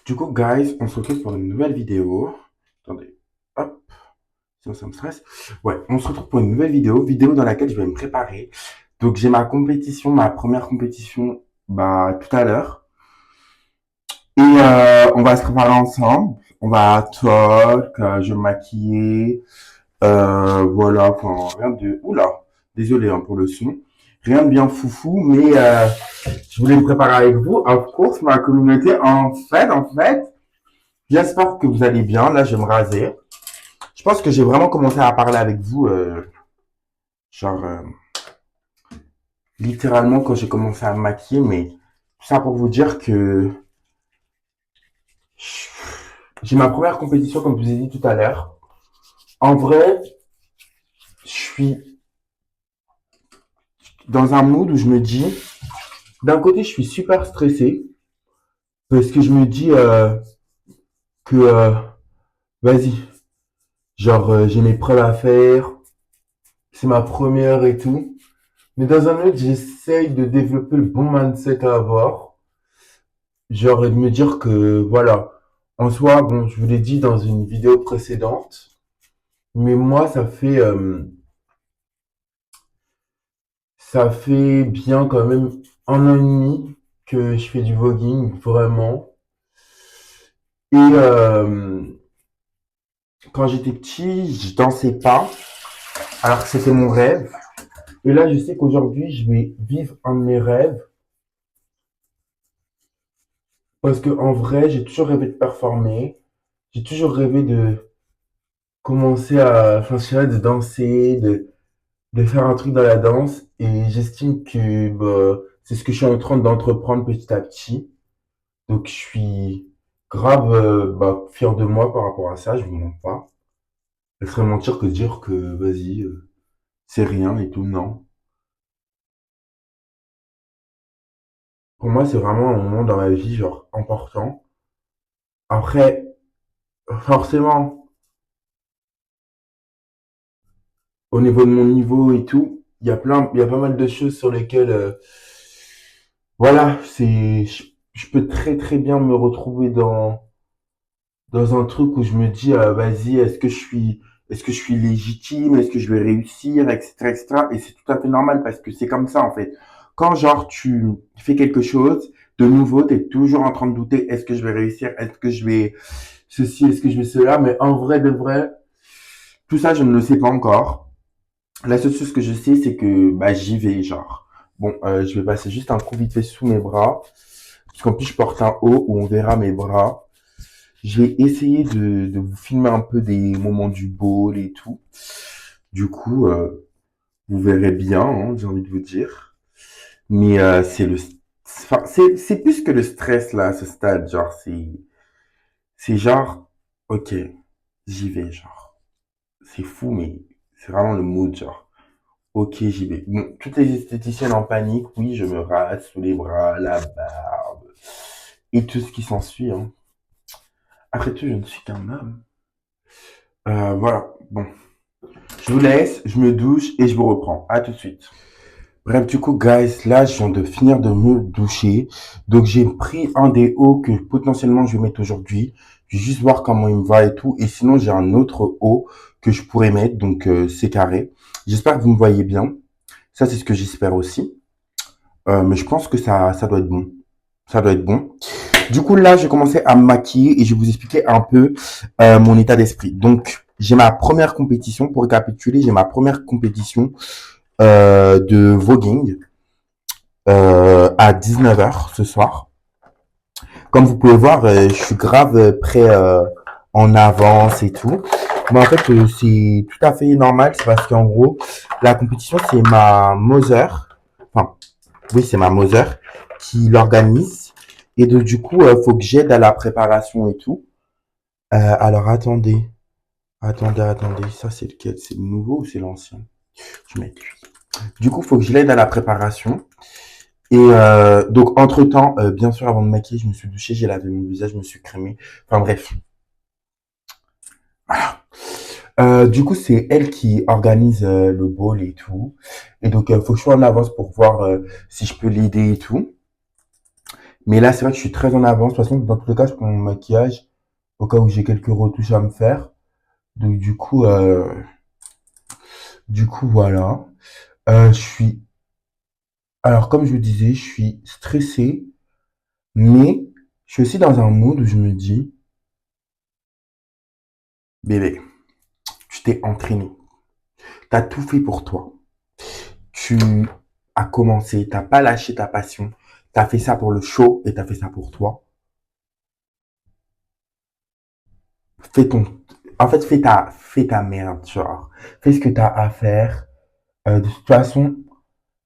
Du coup, guys, on se retrouve pour une nouvelle vidéo. Attendez, hop, sinon ça me stresse. Ouais, on se retrouve pour une nouvelle vidéo dans laquelle je vais me préparer. Donc, j'ai ma compétition, ma première compétition, bah, tout à l'heure. Et on va se préparer ensemble. On va talk, je vais me maquiller. Voilà, enfin, rien de... Oula, désolé hein, pour le son. Rien de bien foufou, mais je voulais me préparer avec vous. Of course, ma communauté, en fait, j'espère que vous allez bien. Là, je vais me raser. Je pense que j'ai vraiment commencé à parler avec vous, genre, littéralement quand j'ai commencé à me maquiller, mais tout ça pour vous dire que j'ai ma première compétition, comme je vous ai dit tout à l'heure. En vrai, je suis dans un mood où je me dis, d'un côté, je suis super stressé, parce que je me dis que, vas-y, genre, j'ai mes preuves à faire, c'est ma première et tout. Mais dans un autre, j'essaye de développer le bon mindset à avoir. Genre, et de me dire que, voilà, en soi, bon, je vous l'ai dit dans une vidéo précédente, mais moi, ça fait bien quand même 1 an et demi que je fais du voguing, vraiment. Et quand j'étais petit, je dansais pas, alors que c'était mon rêve. Et là, je sais qu'aujourd'hui, je vais vivre un de mes rêves, parce que en vrai, j'ai toujours rêvé de performer, j'ai toujours rêvé de commencer à, enfin, je sais pas, de danser, de faire un truc dans la danse et j'estime que bah, c'est ce que je suis en train d'entreprendre petit à petit. Donc je suis grave bah, fier de moi par rapport à ça, je vous mens pas. Ce serait mentir que de dire que vas-y, c'est rien et tout, non. Pour moi, c'est vraiment un moment dans ma vie, genre, important. Après, forcément, au niveau de mon niveau et tout, il y a pas mal de choses sur lesquelles, voilà, je peux très très bien me retrouver dans un truc où je me dis, vas-y, est-ce que je suis légitime, est-ce que je vais réussir, etc., etc. Et c'est tout à fait normal parce que c'est comme ça, en fait. Quand, genre, tu fais quelque chose de nouveau, t'es toujours en train de douter, est-ce que je vais réussir, est-ce que je vais ceci, est-ce que je vais cela, mais en vrai de vrai, tout ça, je ne le sais pas encore. La seule chose que je sais, c'est que, bah, j'y vais, genre. Bon, je vais passer juste un coup vite fait sous mes bras, parce qu'en plus, je porte un haut où on verra mes bras. Je vais essayer de vous filmer un peu des moments du ball et tout. Du coup, vous verrez bien, hein, j'ai envie de vous dire. Mais enfin, c'est plus que le stress là, à ce stade. Genre, c'est genre, ok, j'y vais, genre. C'est fou, mais c'est vraiment le mood, genre. Ok, j'y vais. Bon, toutes les esthéticiennes en panique, oui, je me rase sous les bras, la barbe et tout ce qui s'ensuit. Hein. Après tout, je ne suis qu'un homme. Voilà. Bon, je vous laisse, je me douche et je vous reprends. À tout de suite. Bref, du coup, guys, là, je viens de finir de me doucher. Donc, j'ai pris un des hauts que potentiellement je vais mettre aujourd'hui. Je vais juste voir comment il me va et tout. Et sinon, j'ai un autre haut que je pourrais mettre. Donc, c'est carré. J'espère que vous me voyez bien. Ça, c'est ce que j'espère aussi. Mais je pense que ça doit être bon. Ça doit être bon. Du coup, là, je vais commencer à me maquiller et je vais vous expliquer un peu mon état d'esprit. Donc, j'ai ma première compétition. Pour récapituler, j'ai ma première compétition de voguing à 19 h ce soir. Comme vous pouvez voir, je suis grave prêt en avance et tout. Mais en fait, c'est tout à fait normal. C'est parce qu'en gros, la compétition, c'est ma Mother. Enfin, oui, c'est ma Mother qui l'organise. Et donc, du coup, faut que j'aide à la préparation et tout. Alors, attendez. Ça, c'est lequel? C'est le nouveau ou c'est l'ancien? Je mets lui. Du coup, faut que je l'aide à la préparation. Et donc, entre-temps, bien sûr, avant de me maquiller, je me suis douché, j'ai lavé mon visage, je me suis crémé. Enfin bref. Du coup, c'est elle qui organise le ball et tout. Et donc, faut que je sois en avance pour voir si je peux l'aider et tout. Mais là, c'est vrai que je suis très en avance. De toute façon, dans tous les cas, je prends mon maquillage au cas où j'ai quelques retouches à me faire. Donc, du coup, voilà. Je suis, alors, comme je vous disais, je suis stressé, mais je suis aussi dans un mood où je me dis, bébé, tu t'es entraîné. T'as tout fait pour toi. Tu as commencé, t'as pas lâché ta passion. T'as fait ça pour le show et t'as fait ça pour toi. Fais ton, en fait, fais ta merde, genre. Fais ce que t'as à faire. De toute façon,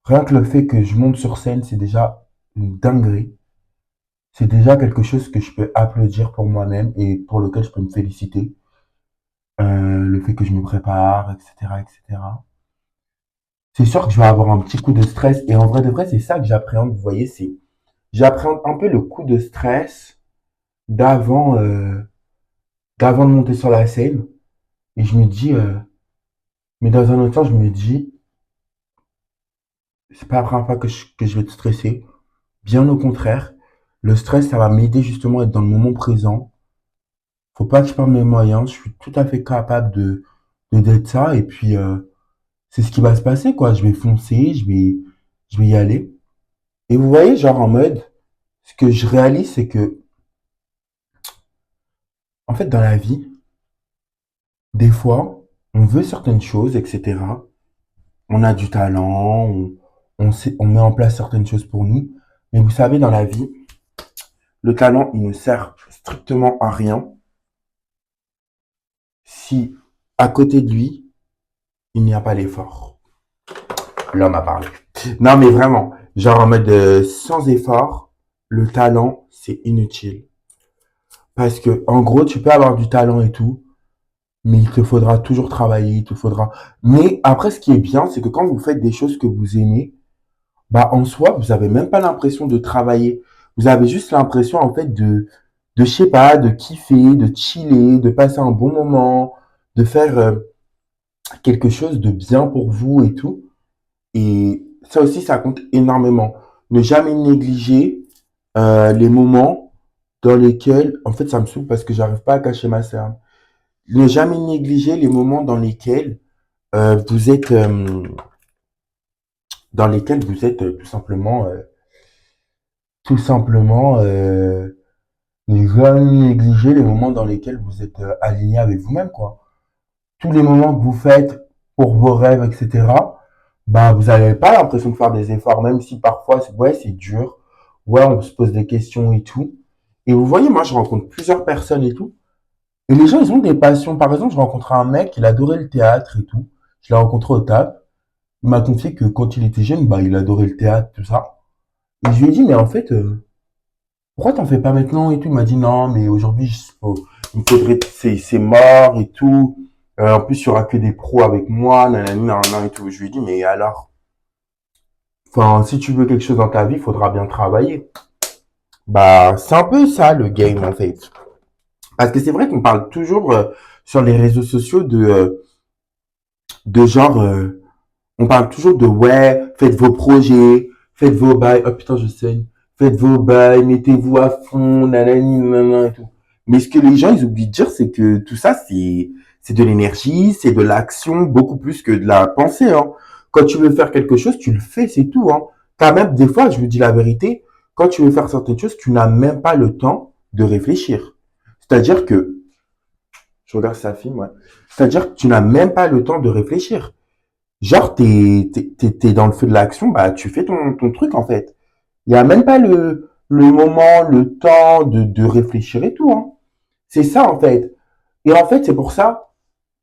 rien que le fait que je monte sur scène, c'est déjà une dinguerie. C'est déjà quelque chose que je peux applaudir pour moi-même et pour lequel je peux me féliciter. Le fait que je me prépare, etc., etc. C'est sûr que je vais avoir un petit coup de stress et en vrai de vrai, c'est ça que j'appréhende. Vous voyez, j'appréhende un peu le coup de stress d'avant, d'avant de monter sur la scène et je me dis, mais dans un autre temps, je me dis, c'est pas la première fois que je vais être stressé. Bien au contraire, le stress, ça va m'aider justement à être dans le moment présent. Faut pas que je perde mes moyens. Je suis tout à fait capable d'être ça. Et puis, c'est ce qui va se passer, quoi. Je vais foncer, je vais y aller. Et vous voyez, genre en mode, ce que je réalise, c'est que, en fait, dans la vie, des fois, on veut certaines choses, etc. On a du talent, on met en place certaines choses pour nous. Mais vous savez, dans la vie, le talent, il ne sert strictement à rien si, à côté de lui, il n'y a pas l'effort. L'homme a parlé. Non, mais vraiment, genre en mode sans effort, le talent, c'est inutile. Parce que, en gros, tu peux avoir du talent et tout, mais il te faudra toujours travailler, il te faudra. Mais après, ce qui est bien, c'est que quand vous faites des choses que vous aimez, bah, en soi, vous avez même pas l'impression de travailler. Vous avez juste l'impression, en fait, je sais pas, de kiffer, de chiller, de passer un bon moment, de faire quelque chose de bien pour vous et tout. Et ça aussi, ça compte énormément. Ne jamais négliger les moments dans lesquels, en fait, ça me saoule parce que j'arrive pas à cacher ma cerne. Ne jamais négliger les moments vous êtes, dans lesquels vous êtes tout simplement, ne jamais négliger les moments dans lesquels vous êtes aligné avec vous-même, quoi. Tous les moments que vous faites pour vos rêves, etc., bah, vous n'avez pas l'impression de faire des efforts, même si parfois, ouais, c'est dur. Ouais, on se pose des questions et tout. Et vous voyez, moi, je rencontre plusieurs personnes et tout. Et les gens, ils ont des passions. Par exemple, je rencontre un mec, il adorait le théâtre et tout. Je l'ai rencontré au taf. Il m'a confié que quand il était jeune, bah, il adorait le théâtre, tout ça. Et je lui ai dit, mais en fait, pourquoi t'en fais pas maintenant et tout? Il m'a dit, non, mais aujourd'hui, il me faudrait, c'est mort et tout. En plus, il y aura que des pros avec moi, nanani, nanana et tout. Je lui ai dit, mais alors, enfin, si tu veux quelque chose dans ta vie, il faudra bien travailler. Bah, c'est un peu ça, le game, en fait. Parce que c'est vrai qu'on parle toujours sur les réseaux sociaux de genre, on parle toujours de ouais, faites vos projets, faites vos bails, oh putain, je saigne, faites vos bails, mettez-vous à fond, nanani, nanana et tout. Mais ce que les gens, ils oublient de dire, c'est que tout ça, c'est de l'énergie, c'est de l'action, beaucoup plus que de la pensée, hein. Quand tu veux faire quelque chose, tu le fais, c'est tout, hein. T'as même, des fois, je vous dis la vérité, quand tu veux faire certaines choses, tu n'as même pas le temps de réfléchir. C'est-à-dire que, je regarde sa film, ouais. C'est-à-dire que tu n'as même pas le temps de réfléchir. Genre, t'es dans le feu de l'action, bah, tu fais ton truc, en fait. Il y a même pas le moment, le temps de réfléchir et tout, hein. C'est ça, en fait. Et en fait, c'est pour ça,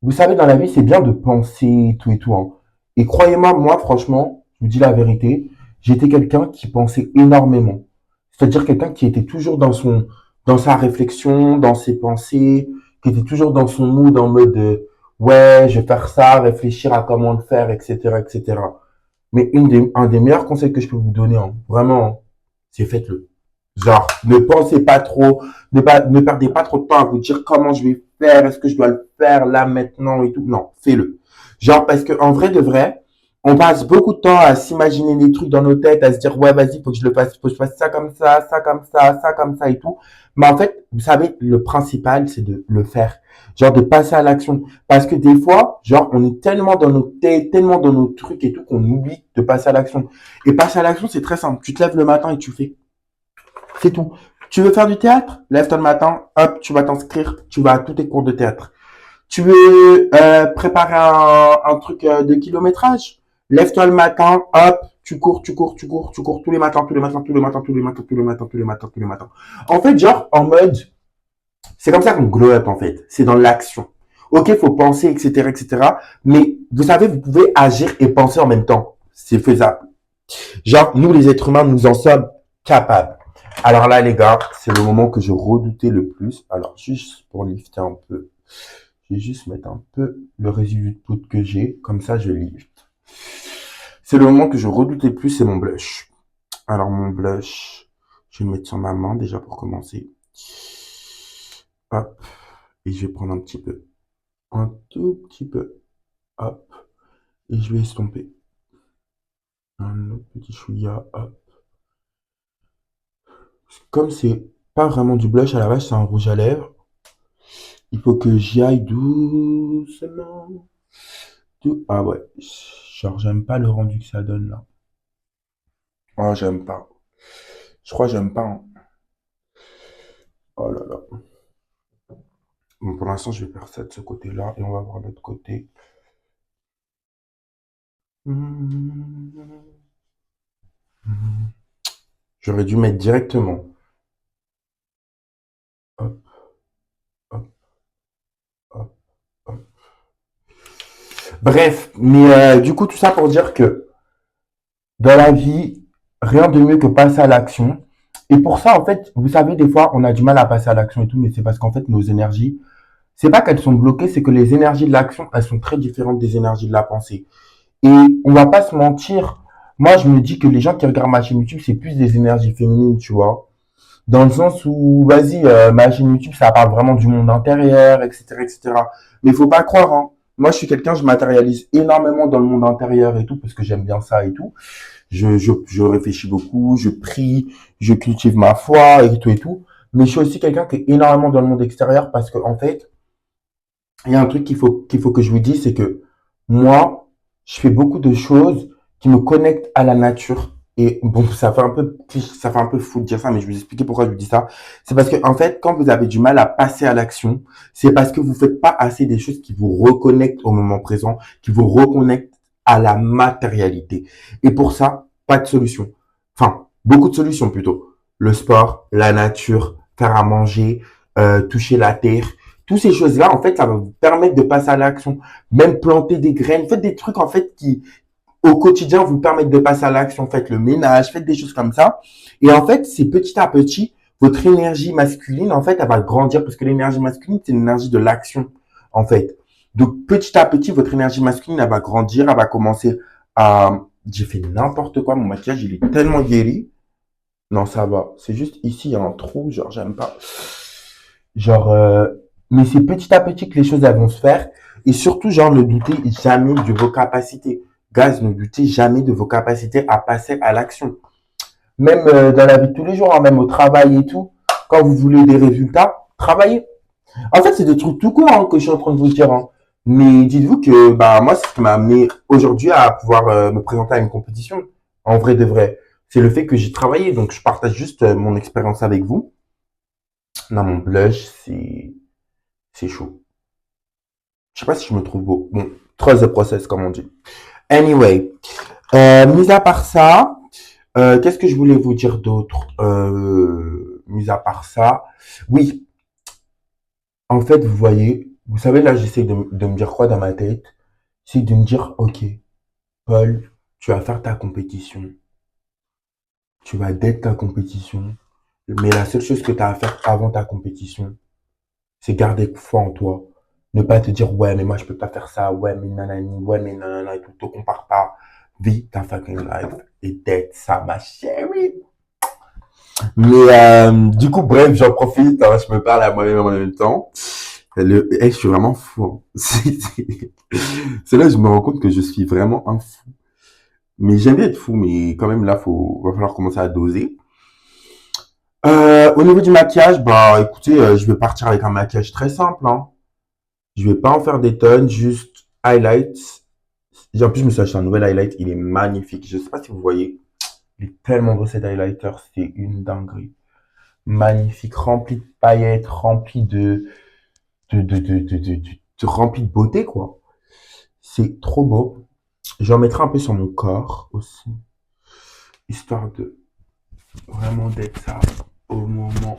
vous savez, dans la vie, c'est bien de penser tout et tout, hein. Et croyez-moi, moi, franchement, je vous dis la vérité, j'étais quelqu'un qui pensait énormément. C'est-à-dire quelqu'un qui était toujours dans sa réflexion, dans ses pensées, qui était toujours dans son mood en mode, ouais, je vais faire ça, réfléchir à comment le faire, etc., etc. Mais un des meilleurs conseils que je peux vous donner, hein, vraiment, hein, c'est faites-le. Genre, ne pensez pas trop, ne perdez pas trop de temps à vous dire comment je vais faire, est-ce que je dois le faire là, maintenant et tout. Non, fais-le. Genre, parce que en vrai de vrai, On passe beaucoup de temps à s'imaginer des trucs dans nos têtes, à se dire, ouais, vas-y, faut que je le fasse, faut que je fasse ça comme ça comme ça et tout. Mais en fait, vous savez, le principal, c'est de le faire. Genre, de passer à l'action. Parce que des fois, genre, on est tellement dans nos têtes, tellement dans nos trucs et tout, qu'on oublie de passer à l'action. Et passer à l'action, c'est très simple. Tu te lèves le matin et tu fais. C'est tout. Tu veux faire du théâtre? Lève-toi le matin, hop, tu vas t'inscrire, tu vas à tous tes cours de théâtre. Tu veux préparer un truc de kilométrage? Lève-toi le matin, hop, tu cours tous les matins, tous les matins, tous les matins, tous les matins, tous les matins, tous les matins, tous les matins. En fait, genre, en mode, c'est comme ça qu'on glow up, en fait. C'est dans l'action. Ok, faut penser, etc., etc. Mais vous savez, vous pouvez agir et penser en même temps. C'est faisable. Genre, nous, les êtres humains, nous en sommes capables. Alors là, les gars, c'est le moment que je redoutais le plus. Alors, juste pour lifter un peu. Je vais juste mettre un peu le résidu de poudre que j'ai, comme ça je lift. C'est le moment que je redoutais le plus, c'est mon blush. Alors mon blush, je vais le mettre sur ma main déjà pour commencer. Hop, et je vais prendre un tout petit peu, hop, et je vais estomper. Un autre petit chouïa, hop. Comme c'est pas vraiment du blush à la base, c'est un rouge à lèvres. Il faut que j'y aille doucement. Ah ouais, genre j'aime pas le rendu que ça donne là. Oh, j'aime pas. Je crois que j'aime pas, hein. Oh là là. Bon, pour l'instant, je vais faire ça de ce côté-là et on va voir l'autre côté. J'aurais dû mettre directement. Hop, hop, hop, hop. Bref, mais du coup, tout ça pour dire que dans la vie, rien de mieux que passer à l'action. Et pour ça, en fait, vous savez, des fois, on a du mal à passer à l'action et tout, mais c'est parce qu'en fait, nos énergies, c'est pas qu'elles sont bloquées, c'est que les énergies de l'action, elles sont très différentes des énergies de la pensée. Et on va pas se mentir. Moi, je me dis que les gens qui regardent ma chaîne YouTube, c'est plus des énergies féminines, tu vois. Dans le sens où, vas-y, ma chaîne YouTube, ça parle vraiment du monde intérieur, etc., etc. Mais il faut pas croire, hein. Moi, je suis quelqu'un, je matérialise énormément dans le monde intérieur et tout, parce que j'aime bien ça et tout. Je réfléchis beaucoup, je prie, je cultive ma foi et tout et tout. Mais je suis aussi quelqu'un qui est énormément dans le monde extérieur parce que, en fait, il y a un truc qu'il faut que je vous dise, c'est que moi, je fais beaucoup de choses qui me connectent à la nature. Et bon, ça fait un peu fou de dire ça, mais je vais vous expliquer pourquoi je vous dis ça. C'est parce que, en fait, quand vous avez du mal à passer à l'action, c'est parce que vous faites pas assez des choses qui vous reconnectent au moment présent, qui vous reconnectent à la matérialité. Et pour ça, pas de solution. Enfin, beaucoup de solutions plutôt. Le sport, la nature, faire à manger, toucher la terre, toutes ces choses-là, en fait, ça va vous permettre de passer à l'action. Même planter des graines. Faites des trucs, en fait, qui, au quotidien, vous permettent de passer à l'action. Faites le ménage, faites des choses comme ça. Et en fait, c'est petit à petit, votre énergie masculine, en fait, elle va grandir parce que l'énergie masculine, c'est l'énergie de l'action, en fait. Donc, petit à petit, votre énergie masculine, elle va grandir, elle va commencer à... J'ai fait n'importe quoi, mon maquillage, il est tellement guéri. Non, ça va. C'est juste ici, il y a un trou, genre, j'aime pas. Genre, mais c'est petit à petit que les choses elles vont se faire. Et surtout, genre, ne doutez jamais de vos capacités. Guys, ne doutez jamais de vos capacités à passer à l'action. Même dans la vie de tous les jours, hein, même au travail et tout, quand vous voulez des résultats, travaillez. En fait, c'est des trucs tout courts hein, que je suis en train de vous dire. Hein. Mais dites-vous que bah moi, c'est ce qui m'a amené aujourd'hui à pouvoir me présenter à une compétition. En vrai de vrai. C'est le fait que j'ai travaillé. Donc, je partage juste mon expérience avec vous. Non, mon blush, c'est chaud. Je sais pas si je me trouve beau. Bon, trust the process, comme on dit. Anyway, mis à part ça, qu'est-ce que je voulais vous dire d'autre mis à part ça, oui, en fait, vous voyez, vous savez, là, j'essaie de me dire quoi dans ma tête? C'est de me dire, ok, Paul, tu vas faire ta compétition. Tu vas d'être ta compétition. Mais la seule chose que tu as à faire avant ta compétition, c'est garder foi en toi. Ne pas te dire, ouais, mais moi, je peux pas faire ça. Ouais, mais nanani, ouais, mais nanana, et tout. Te compare pas. Vis ta fucking life. Et d'être ça, ma chérie. Mais, du coup, bref, j'en profite. Hein, je me parle à moi-même en même temps. Je suis vraiment fou. Hein. C'est là que je me rends compte que je suis vraiment un fou. Mais j'aime bien être fou, mais quand même là, va falloir commencer à doser. Au niveau du maquillage, bah écoutez, je vais partir avec un maquillage très simple, hein. Je vais pas en faire des tonnes, juste highlights. En plus, je me suis acheté un nouvel highlight, il est magnifique. Je sais pas si vous voyez, il est tellement beau cet highlighter, c'est une dinguerie. Magnifique, rempli de paillettes, rempli rempli de beauté, quoi. C'est trop beau. J'en mettrai un peu sur mon corps aussi, histoire de vraiment d'être ça au moment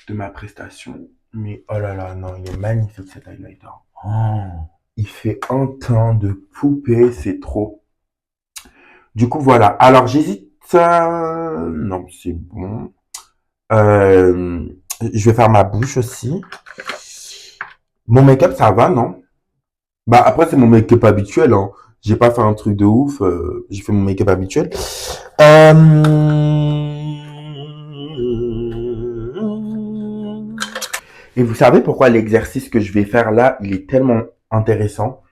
de ma prestation. Mais oh là là, non, il est magnifique cet highlighter. Oh, il fait un teint de poupée, c'est trop. Du coup, voilà. Alors, j'hésite. Non, c'est bon. Euh, je vais faire ma bouche aussi. Mon make-up, ça va, non? Bah, après, c'est mon make-up habituel, hein. J'ai pas fait un truc de ouf. J'ai fait mon make-up habituel. Euh... Et vous savez pourquoi l'exercice que je vais faire là, il est tellement intéressant?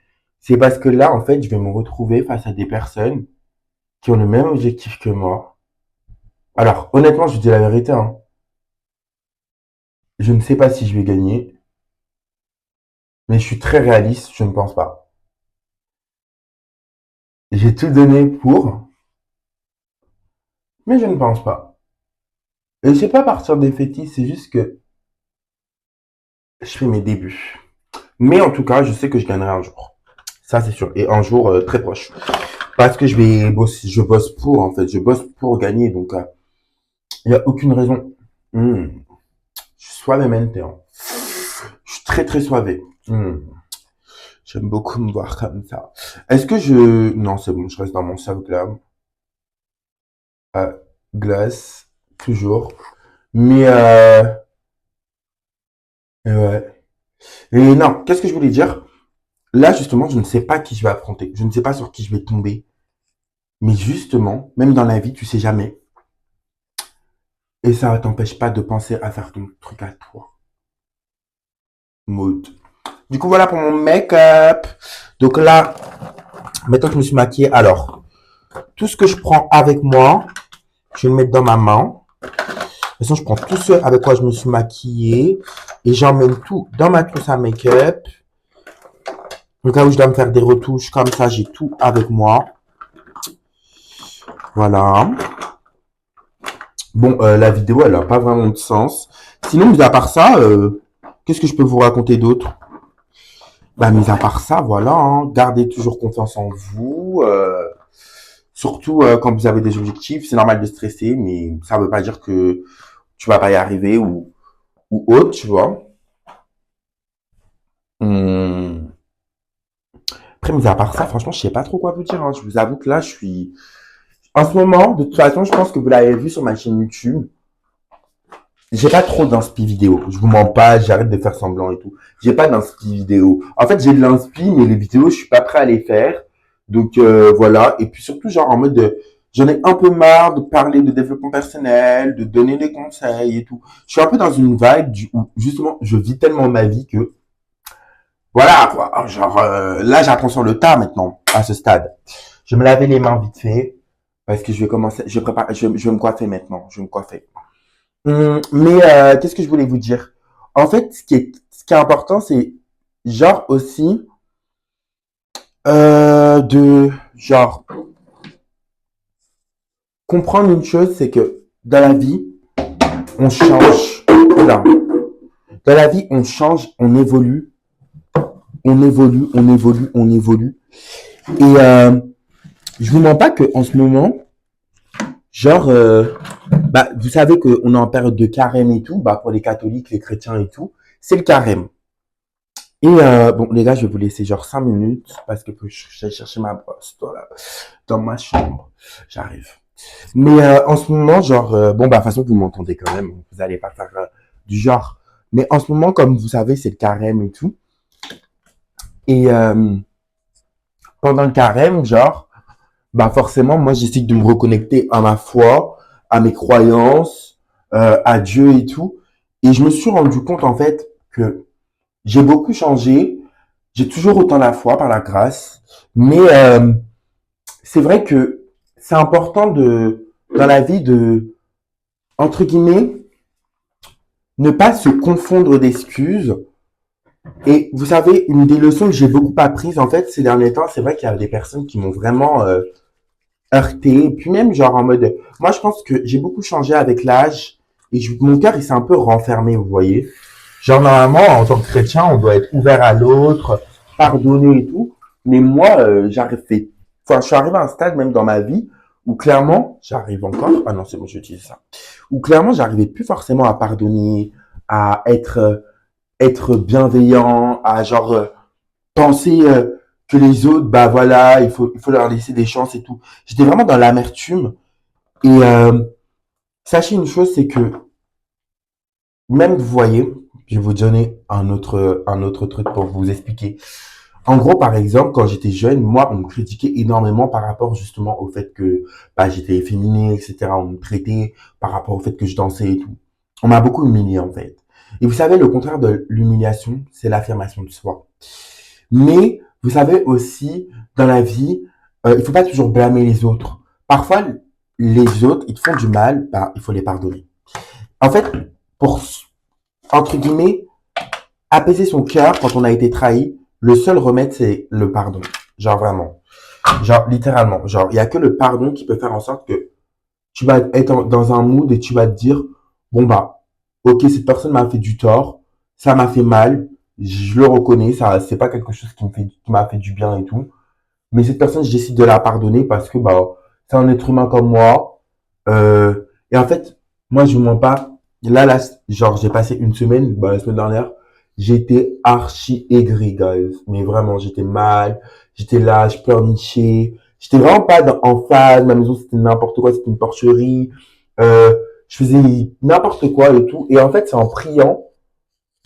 C'est parce que là, en fait, je vais me retrouver face à des personnes qui ont le même objectif que moi. Alors, honnêtement, je vous dis la vérité, hein. Je ne sais pas si je vais gagner, mais je suis très réaliste, je ne pense pas. J'ai tout donné pour, mais je ne pense pas. Et c'est pas partir des fétiches, c'est juste que je fais mes débuts. Mais en tout cas, je sais que je gagnerai un jour. Ça, c'est sûr. Et un jour très proche. Parce que je bosse pour, en fait. Je bosse pour gagner. Donc, il n'y a aucune raison. Hmm. Je suis suavemente, hein. Je suis très, très soivé. Hmm. J'aime beaucoup me voir comme ça. Est-ce que je... Non, c'est bon, je reste dans mon self-glam. Glace, toujours. Mais, ouais. Et non, qu'est-ce que je voulais dire? Là, justement, je ne sais pas qui je vais affronter. Je ne sais pas sur qui je vais tomber. Mais justement, même dans la vie, tu sais jamais. Et ça ne t'empêche pas de penser à faire ton truc à toi. Mode. Du coup, voilà pour mon make-up. Donc là, maintenant que je me suis maquillée, alors, tout ce que je prends avec moi, je vais le mettre dans ma main. De toute façon, je prends tout ce avec quoi je me suis maquillée et j'emmène tout dans ma trousse à make-up. Au cas où je dois me faire des retouches, comme ça, j'ai tout avec moi. Voilà. Bon, la vidéo, elle n'a pas vraiment de sens. Sinon, mis à part ça, qu'est-ce que je peux vous raconter d'autre? Bah, mis à part ça, voilà, hein, gardez toujours confiance en vous. Surtout quand vous avez des objectifs, c'est normal de stresser, mais ça ne veut pas dire que tu vas pas y arriver ou autre, tu vois. Hum. Après, mis à part ça, franchement, je sais pas trop quoi vous dire, hein. Je vous avoue que là, je suis... En ce moment, de toute façon, je pense que vous l'avez vu sur ma chaîne YouTube. J'ai pas trop d'inspi vidéo. Je vous mens pas, j'arrête de faire semblant et tout. J'ai pas d'inspi vidéo. En fait, j'ai de l'inspi, mais les vidéos, je suis pas prêt à les faire. Donc voilà. Et puis surtout, genre en mode de, j'en ai un peu marre de parler de développement personnel, de donner des conseils et tout. Je suis un peu dans une vibe où justement, je vis tellement ma vie que voilà quoi. Genre là, j'apprends sur le tas maintenant à ce stade. Je vais me laver les mains vite fait parce que je vais commencer. Je vais me coiffer maintenant. Je vais me coiffer. Mais qu'est-ce que je voulais vous dire? En fait, ce qui est important, c'est genre aussi de genre comprendre une chose, c'est que dans la vie, on change. Oula. Dans la vie, on change, on évolue, on évolue, on évolue, on évolue. Et je vous mens pas que en ce moment, genre, bah, vous savez qu'on est en période de carême et tout, bah pour les catholiques, les chrétiens et tout, c'est le carême. Et bon, les gars, je vais vous laisser genre 5 minutes parce que je vais chercher ma brosse, voilà, dans ma chambre. J'arrive. Mais en ce moment, genre, bon, bah, de toute façon, vous m'entendez quand même, vous n'allez pas faire du genre. Mais en ce moment, comme vous savez, c'est le carême et tout. Et pendant le carême, genre, bah, forcément, moi, j'essaie de me reconnecter à ma foi, à mes croyances, à Dieu et tout. Et je me suis rendu compte, en fait, que j'ai beaucoup changé. J'ai toujours autant la foi par la grâce. Mais c'est vrai que c'est important dans la vie entre guillemets, ne pas se confondre d'excuses. Et vous savez, une des leçons que j'ai beaucoup apprises, en fait, ces derniers temps, c'est vrai qu'il y a des personnes qui m'ont vraiment heurté. Et puis même, genre, en mode, moi, je pense que j'ai beaucoup changé avec l'âge et mon cœur, il s'est un peu renfermé, vous voyez. Genre, normalement, en tant que chrétien, on doit être ouvert à l'autre, pardonner et tout. Mais moi, je suis arrivé à un stade, même dans ma vie, où clairement, j'arrive encore, ah non, c'est bon, j'utilise ça, où clairement, j'arrivais plus forcément à pardonner, à être bienveillant, à genre, penser que les autres, bah voilà, il faut leur laisser des chances et tout. J'étais vraiment dans l'amertume. Et sachez une chose, c'est que même, vous voyez, je vais vous donner un autre truc pour vous expliquer. En gros, par exemple, quand j'étais jeune, moi, on me critiquait énormément par rapport justement au fait que bah, j'étais efféminé, etc. On me traitait par rapport au fait que je dansais et tout. On m'a beaucoup humilié, en fait. Et vous savez, le contraire de l'humiliation, c'est l'affirmation de soi. Mais vous savez aussi, dans la vie, il faut pas toujours blâmer les autres. Parfois, les autres, ils te font du mal, bah, il faut les pardonner. En fait, pour, entre guillemets, apaiser son cœur quand on a été trahi, le seul remède, c'est le pardon. Genre vraiment. Genre, littéralement. Genre, il y a que le pardon qui peut faire en sorte que tu vas être dans un mood et tu vas te dire, bon bah, ok, cette personne m'a fait du tort, ça m'a fait mal, je le reconnais, ça, c'est pas quelque chose qui m'a fait du bien et tout. Mais cette personne, je décide de la pardonner parce que bah, c'est un être humain comme moi. Et en fait, moi, je vous mens pas. Là, genre, j'ai passé une semaine, bah, la semaine dernière, j'étais archi aigri, guys. Mais vraiment, j'étais mal. J'étais là, je pleurnichais. J'étais vraiment pas en phase. Ma maison, c'était n'importe quoi. C'était une porcherie. Je faisais n'importe quoi et tout. Et en fait, c'est en priant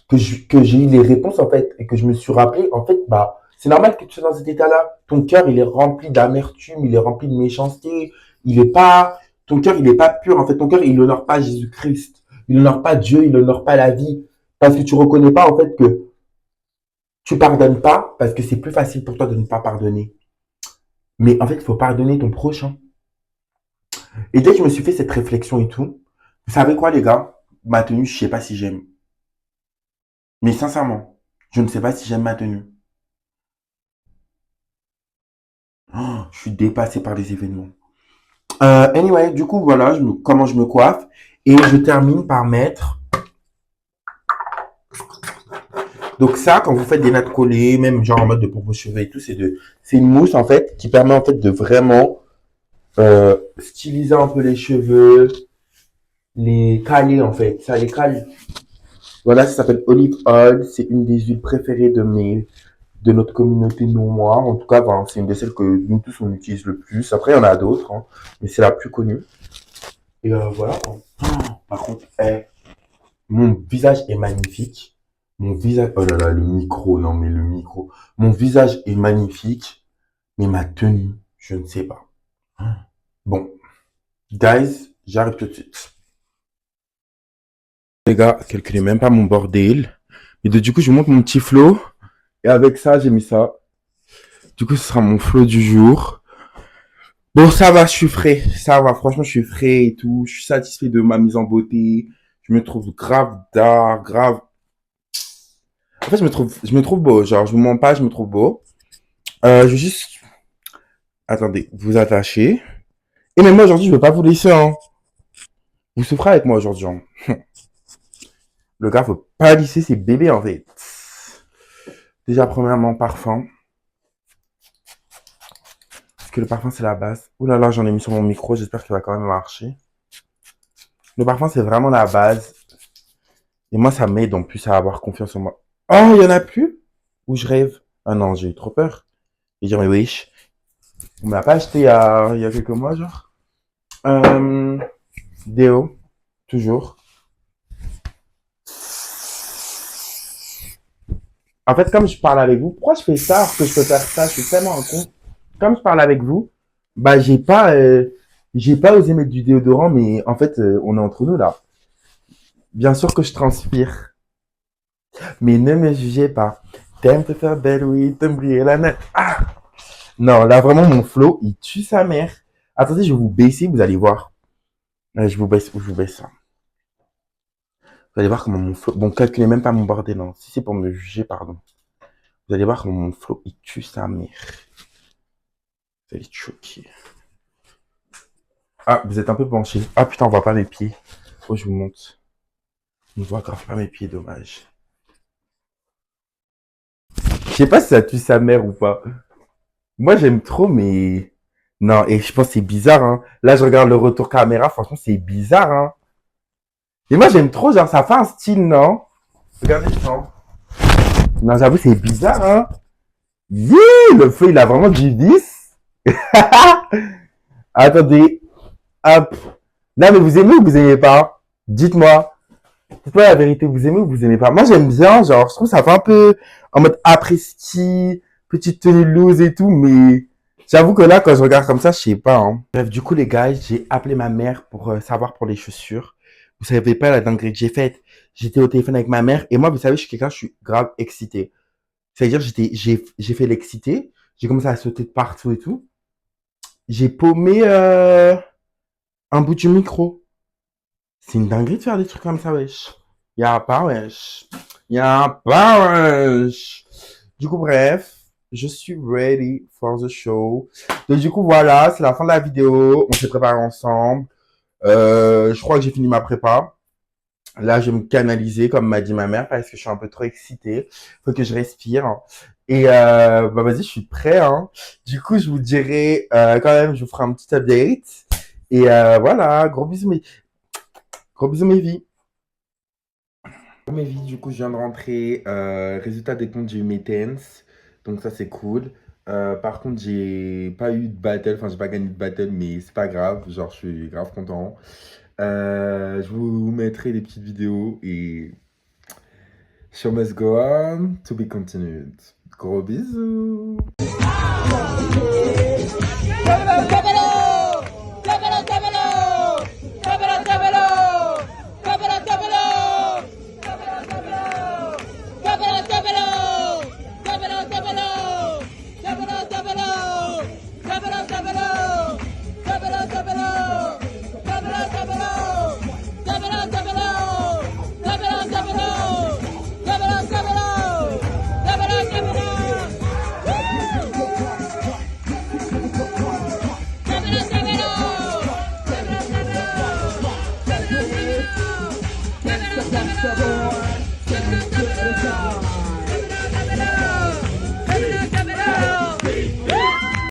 que j'ai eu les réponses en fait et que je me suis rappelé en fait bah c'est normal que tu sois dans cet état-là. Ton cœur il est rempli d'amertume, il est rempli de méchanceté, il est pas ton cœur il est pas pur en fait, ton cœur il honore pas Jésus-Christ, il honore pas Dieu, il honore pas la vie parce que tu reconnais pas en fait que tu pardonnes pas parce que c'est plus facile pour toi de ne pas pardonner. Mais en fait, il faut pardonner ton prochain. Et dès que je me suis fait cette réflexion et tout, vous savez quoi les gars? Ma tenue, je sais pas si j'aime. Mais sincèrement, je ne sais pas si j'aime ma tenue. Oh, je suis dépassé par les événements. Anyway, du coup, voilà comment je me coiffe. Et je termine par mettre. Donc ça, quand vous faites des nattes collées, même genre en mode pour vos cheveux et tout, c'est une mousse en fait qui permet en fait de vraiment styliser un peu les cheveux, les caler en fait. Ça les cale. Voilà, ça s'appelle Olive Oil. C'est une des huiles préférées de notre communauté noire. En tout cas, ben, c'est une de celles que nous tous on utilise le plus. Après, il y en a d'autres, hein, mais c'est la plus connue. Et voilà. Par contre, mon visage est magnifique. Mon visage, oh là là, le micro, non mais le micro. Mon visage est magnifique, mais ma tenue, je ne sais pas. Bon, guys, j'arrive tout de suite. Les gars, calculez même pas mon bordel. Et du coup, je vous montre mon petit flow. Et avec ça, j'ai mis ça. Du coup, ce sera mon flow du jour. Bon, ça va, je suis frais. Ça va, franchement, je suis frais et tout. Je suis satisfait de ma mise en beauté. Je me trouve grave d'art, grave. En fait, je me trouve beau. Genre, je vous mens pas, je me trouve beau. Je vais juste, attendez, vous attacher. Et même moi, aujourd'hui, je veux pas vous laisser, hein. Vous souffrez avec moi aujourd'hui, hein. Le gars, faut pas lisser ses bébés, en fait. Déjà, premièrement, parfum. Parce que le parfum, c'est la base. Ouh là là, j'en ai mis sur mon micro. J'espère qu'il va quand même marcher. Le parfum, c'est vraiment la base. Et moi, ça m'aide en plus à avoir confiance en moi. Oh, il y en a plus? Ou je rêve? Ah non, j'ai eu trop peur. Et dire, mais wesh. On me l'a pas acheté il y a quelques mois, genre. Euh, Déo, toujours. En fait, comme je parle avec vous, pourquoi je fais ça alors que je peux faire ça? Je suis tellement un con. Comme je parle avec vous, bah j'ai pas osé mettre du déodorant, mais en fait, on est entre nous là. Bien sûr que je transpire, mais ne me jugez pas. T'aimes te faire belle, oui, t'aimes briller la nette. Ah! Non, là vraiment mon flow, il tue sa mère. Attendez, je vais vous baisser, vous allez voir. Je vous baisse ça. Vous allez voir comment mon flow... Bon, calculez même pas mon bordel, non. Si c'est pour me juger, pardon. Vous allez voir comment mon flow, il tue sa mère. Vous allez être choqués. Ah, vous êtes un peu penché. Ah putain, on voit pas mes pieds. Faut que je vous montre. On ne voit grave pas mes pieds, dommage. Je sais pas si ça tue sa mère ou pas. Moi, j'aime trop, mais... Non, et je pense que c'est bizarre, hein. Là, je regarde le retour caméra, franchement, c'est bizarre, hein. Et moi, j'aime trop, genre, ça fait un style, non? Regardez ça. Non, j'avoue, c'est bizarre, hein. Yeah, le feu, il a vraiment du vice. Attendez, hop. Non, mais vous aimez ou vous aimez pas? Dites-moi. Dites-moi la vérité, vous aimez ou vous aimez pas? Moi, j'aime bien, genre, je trouve ça fait un peu en mode après-ski, petite tenue loose et tout, mais j'avoue que là, quand je regarde comme ça, je sais pas, hein. Bref, du coup, les gars, j'ai appelé ma mère pour savoir pour les chaussures. Vous savez pas la dinguerie que j'ai faite. J'étais au téléphone avec ma mère et moi, vous savez, je suis quelqu'un, je suis grave excité. C'est-à-dire, j'ai fait l'excité. J'ai commencé à sauter de partout et tout. J'ai paumé un bout du micro. C'est une dinguerie de faire des trucs comme ça, wesh. Y'a pas, wesh. Y'a pas, wesh. Du coup, bref, je suis ready for the show. Donc, du coup, voilà, c'est la fin de la vidéo. On s'est préparé ensemble. Je crois que j'ai fini ma prépa. Là, je vais me canaliser, comme m'a dit ma mère, parce que je suis un peu trop excité. Faut que je respire. Et bah vas-y, je suis prêt. Hein. Du coup, je vous dirai quand même, je vous ferai un petit update. Et voilà, gros bisous mes vies. Mes vies, du coup, je viens de rentrer. Résultat des comptes, j'ai eu mes tens. Donc ça, c'est cool. Par contre, j'ai pas eu de battle. Enfin, j'ai pas gagné de battle, mais c'est pas grave. Genre, je suis grave content. Je vous mettrai des petites vidéos et show must go on to be continued. Gros bisous.